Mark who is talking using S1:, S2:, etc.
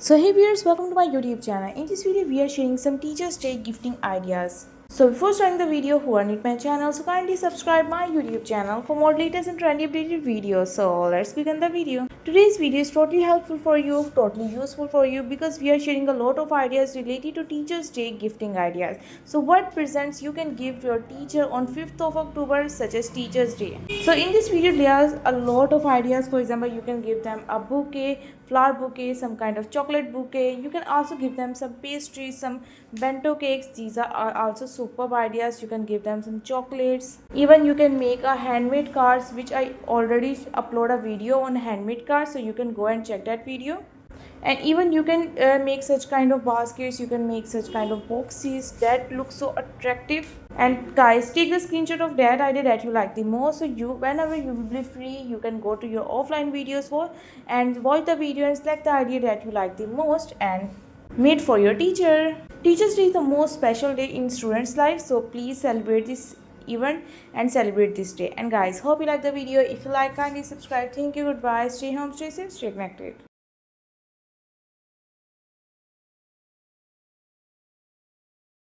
S1: So hey viewers, welcome to my YouTube channel. In this video, we are sharing some Teachers Day gifting ideas. So before starting the video, who are new to my channel, so kindly subscribe my YouTube channel for more latest and trendy updated videos. So let's begin the video. Today's video is totally helpful for you, totally useful for you because we are sharing a lot of ideas related to Teachers Day gifting ideas. So what presents you can give to your teacher on 5th of October such as Teachers Day. So in this video, there's a lot of ideas. For example, you can give them a bouquet, flower bouquet, some kind of chocolate bouquet. You can also give them some pastries, some bento cakes. These are also superb ideas. You can give them some chocolates. Even you can make a handmade cards, which I already upload a video on handmade cards, so you can go and check that video. And even you can make such kind of baskets, you can make such kind of boxes that look so attractive. And guys, take the screenshot of that idea that you like the most, so you whenever you will be free, you can go to your offline videos and watch the video and select the idea that you like the most and made for your teacher. Teachers Day is the most special day in students life, so please celebrate this event and celebrate this day. And guys, hope you like the video. If you like, kindly subscribe. Thank you, goodbye, stay home, stay safe, stay connected.